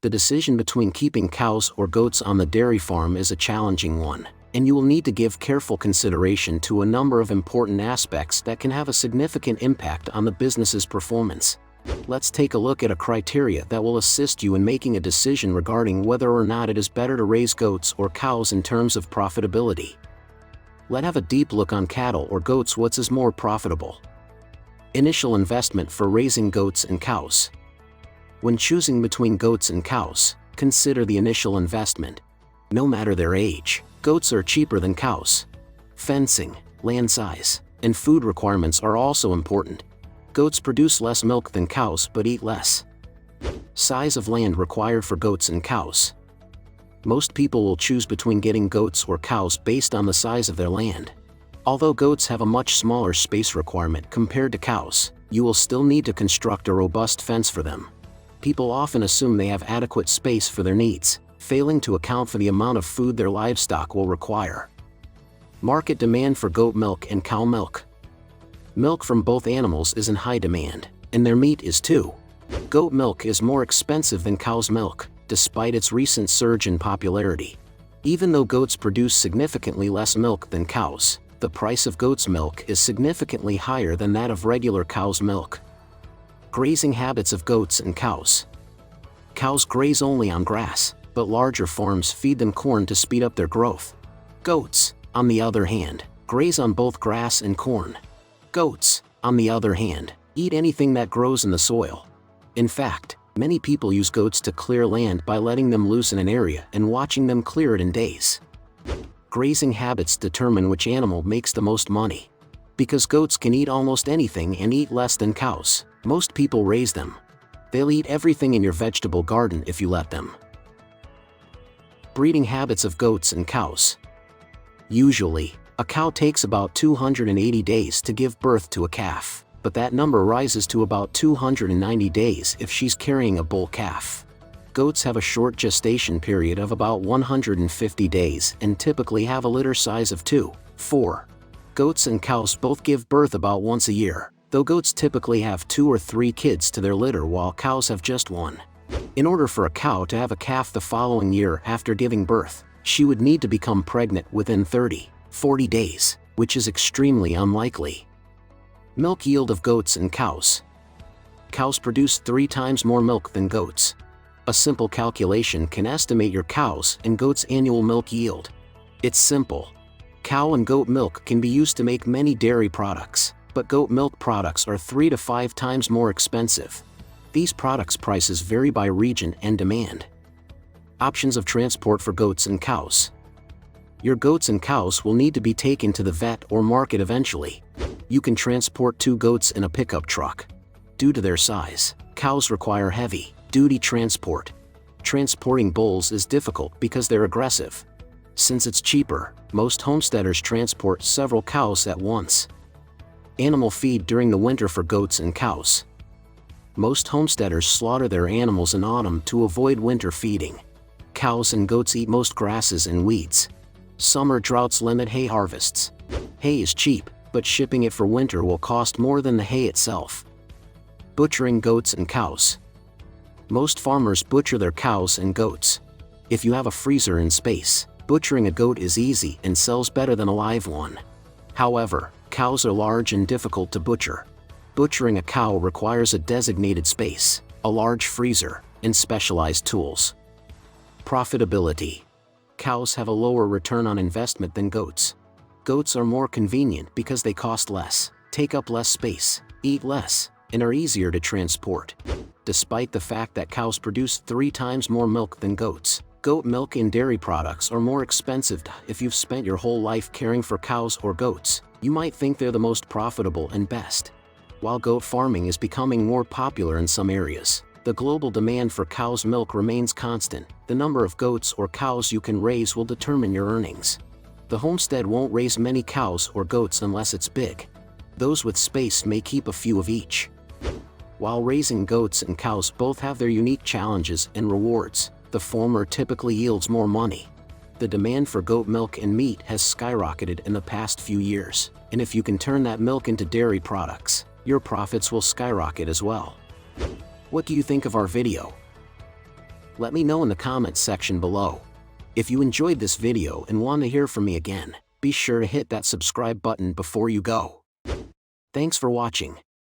The decision between keeping cows or goats on the dairy farm is a challenging one, and you will need to give careful consideration to a number of important aspects that can have a significant impact on the business's performance. Let's take a look at a criteria that will assist you in making a decision regarding whether or not it is better to raise goats or cows in terms of profitability. Let's have a deep look on cattle or goats. What is more profitable? Initial investment for raising goats and cows. When choosing between goats and cows, consider the initial investment. No matter their age, goats are cheaper than cows. Fencing, land size, and food requirements are also important. Goats produce less milk than cows but eat less. Size of land required for goats and cows. Most people will choose between getting goats or cows based on the size of their land. Although goats have a much smaller space requirement compared to cows, you will still need to construct a robust fence for them. People often assume they have adequate space for their needs, failing to account for the amount of food their livestock will require. Market demand for goat milk and cow milk. Milk from both animals is in high demand, and their meat is too. Goat milk is more expensive than cow's milk, despite its recent surge in popularity. Even though goats produce significantly less milk than cows, the price of goat's milk is significantly higher than that of regular cow's milk. Grazing habits of goats and cows. Cows graze only on grass, but larger farms feed them corn to speed up their growth. Goats, on the other hand, graze on both grass and corn. Goats, on the other hand, eat anything that grows in the soil. In fact, many people use goats to clear land by letting them loose in an area and watching them clear it in days. Grazing habits determine which animal makes the most money. Because goats can eat almost anything and eat less than cows, most people raise them. They'll eat everything in your vegetable garden if you let them. Breeding habits of goats and cows. Usually, a cow takes about 280 days to give birth to a calf, but that number rises to about 290 days if she's carrying a bull calf. Goats have a short gestation period of about 150 days and typically have a litter size of 2-4. Goats and cows both give birth about once a year, though goats typically have 2 or 3 kids to their litter while cows have just 1. In order for a cow to have a calf the following year after giving birth, she would need to become pregnant within 30-40 days, which is extremely unlikely. Milk yield of goats and cows. Cows produce 3 times more milk than goats. A simple calculation can estimate your cows' and goats' annual milk yield. It's simple. Cow and goat milk can be used to make many dairy products, but goat milk products are 3 to 5 times more expensive. These products' prices vary by region and demand. Options of transport for goats and cows. Your goats and cows will need to be taken to the vet or market eventually. You can transport 2 goats in a pickup truck. Due to their size, cows require heavy-duty transport. Transporting bulls is difficult because they're aggressive. Since it's cheaper, most homesteaders transport several cows at once. Animal feed during the winter for goats and cows. Most homesteaders slaughter their animals in autumn to avoid winter feeding. Cows and goats eat most grasses and weeds. Summer droughts limit hay harvests. Hay is cheap, but shipping it for winter will cost more than the hay itself. Butchering goats and cows. Most farmers butcher their cows and goats. If you have a freezer in space, butchering a goat is easy and sells better than a live one. However, cows are large and difficult to butcher. Butchering a cow requires a designated space, a large freezer, and specialized tools. Profitability. Cows have a lower return on investment than goats. Goats are more convenient because they cost less, take up less space, eat less, and are easier to transport. Despite the fact that cows produce 3 times more milk than goats, goat milk and dairy products are more expensive. If you've spent your whole life caring for cows or goats, you might think they're the most profitable and best. While goat farming is becoming more popular in some areas, the global demand for cow's milk remains constant. The number of goats or cows you can raise will determine your earnings. The homestead won't raise many cows or goats unless it's big. Those with space may keep a few of each. While raising goats and cows both have their unique challenges and rewards, the former typically yields more money. The demand for goat milk and meat has skyrocketed in the past few years, and if you can turn that milk into dairy products, your profits will skyrocket as well. What do you think of our video? Let me know in the comments section below. If you enjoyed this video and want to hear from me again, be sure to hit that subscribe button before you go. Thanks for watching.